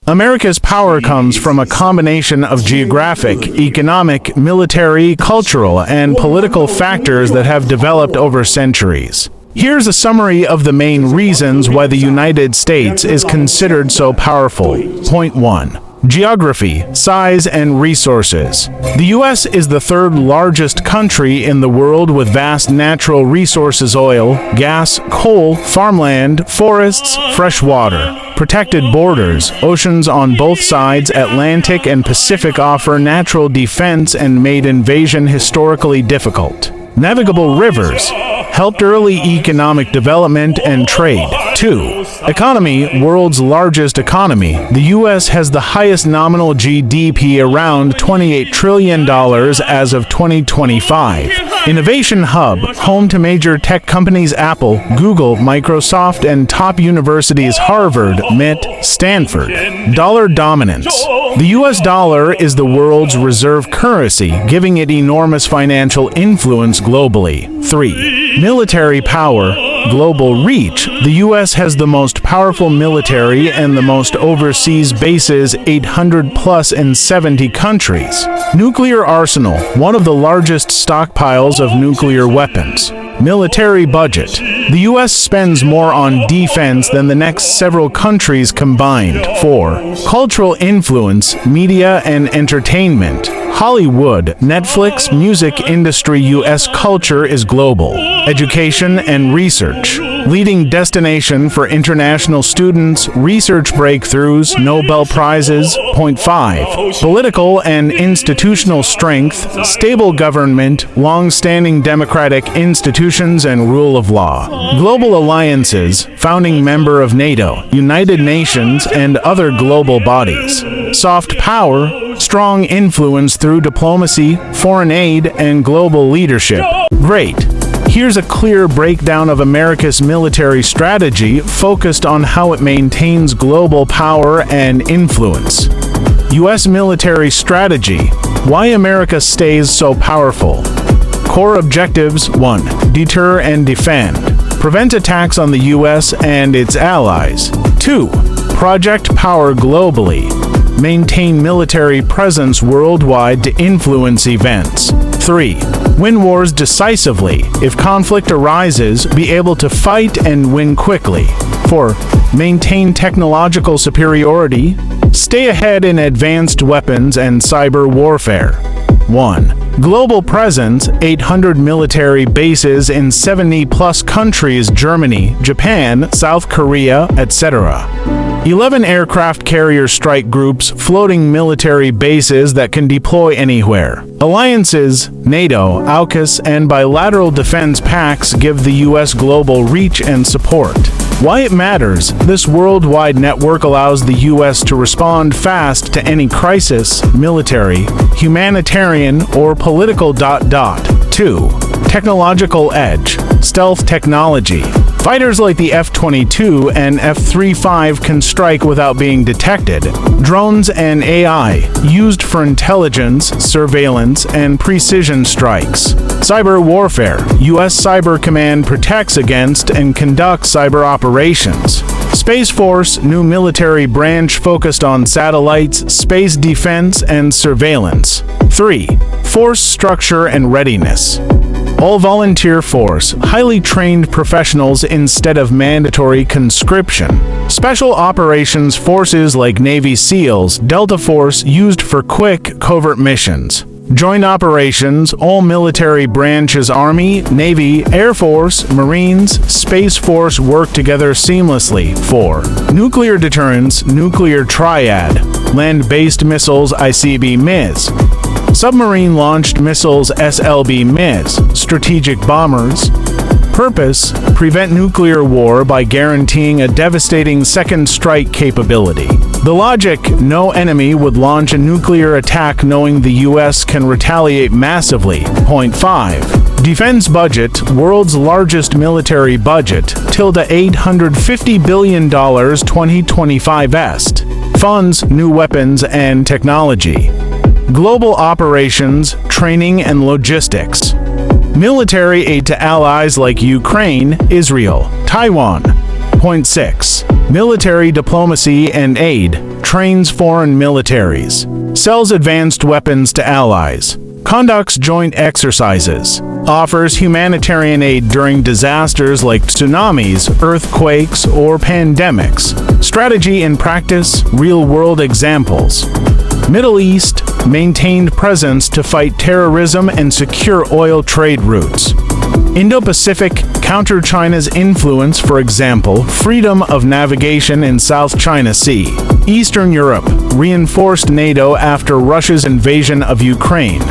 America's power comes from a combination of geographic, economic, military, cultural, and political factors that have developed over centuries. Here's a summary of the main reasons why the United States is considered so powerful. Point 1. Geography, size, and resources. The U.S. is the third largest country in the world with vast natural resources: oil, gas, coal, farmland, forests, fresh water. Protected borders, oceans on both sides, Atlantic and Pacific, offer natural defense and made invasion historically difficult. Navigable rivers helped early economic development and trade. 2. Economy, world's largest economy. The U.S. has the highest nominal GDP, around $28 trillion as of 2025. Innovation hub, home to major tech companies Apple, Google, Microsoft, and top universities Harvard, MIT, Stanford. Dollar dominance. The U.S. dollar is the world's reserve currency, giving it enormous financial influence globally. 3. Military power, global reach. The U.S. has the most powerful military and the most overseas bases, 800 plus in 70 countries. Nuclear arsenal, one of the largest stockpiles of nuclear weapons. Military budget. The U.S. spends more on defense than the next several countries combined. 4. Cultural influence, media and entertainment. Hollywood, Netflix, music industry. U.S. culture is global. Education and research. Leading destination for international students, research breakthroughs, Nobel Prizes. Point 5. Political and institutional strength, stable government, long-standing democratic institutions, and rule of law. Global alliances, founding member of NATO, United Nations, and other global bodies. Soft power, strong influence through diplomacy, foreign aid, and global leadership. Great. Here's a clear breakdown of America's military strategy, focused on how it maintains global power and influence. U.S. military strategy. Why America stays so powerful. Core objectives: 1. Deter and defend. Prevent attacks on the U.S. and its allies. 2. Project power globally. Maintain military presence worldwide to influence events. 3. Win wars decisively. If conflict arises, be able to fight and win quickly. 4. Maintain technological superiority. Stay ahead in advanced weapons and cyber warfare. 1. Global presence, 800 military bases in 70-plus countries: Germany, Japan, South Korea, etc. 11 aircraft carrier strike groups, floating military bases that can deploy anywhere. Alliances, NATO, AUKUS, and bilateral defense pacts give the U.S. global reach and support. Why it matters: this worldwide network allows the U.S. to respond fast to any crisis, military, humanitarian, or political. 2. Technological edge, stealth technology. Fighters like the F-22 and F-35 can strike without being detected. Drones and AI, used for intelligence, surveillance, and precision strikes. Cyber warfare. U.S. Cyber Command protects against and conducts cyber operations. Space Force, new military branch focused on satellites, space defense, and surveillance. 3. Force structure and readiness. All-volunteer force, highly trained professionals instead of mandatory conscription. Special operations forces like Navy SEALs, Delta Force, used for quick, covert missions. Joint operations, all military branches: Army, Navy, Air Force, Marines, Space Force work together seamlessly. 4. Nuclear deterrence, nuclear triad. Land-based missiles, ICBMs. Submarine-launched missiles, SLBMs. Strategic bombers. Purpose: prevent nuclear war by guaranteeing a devastating second strike capability. The logic: no enemy would launch a nuclear attack knowing the U.S. can retaliate massively. Point 5. Defense budget, world's largest military budget, $850 billion 2025 est. Funds, new weapons and technology. Global operations, training and logistics. Military aid to allies like Ukraine, Israel, Taiwan. Point 6. Military diplomacy and aid, trains foreign militaries, sells advanced weapons to allies, conducts joint exercises, offers humanitarian aid during disasters like tsunamis, earthquakes, or pandemics. Strategy in practice, real-world examples. Middle East, maintained presence to fight terrorism and secure oil trade routes. Indo-Pacific, counter China's influence, for example, freedom of navigation in South China Sea. Eastern Europe, reinforced NATO after Russia's invasion of Ukraine.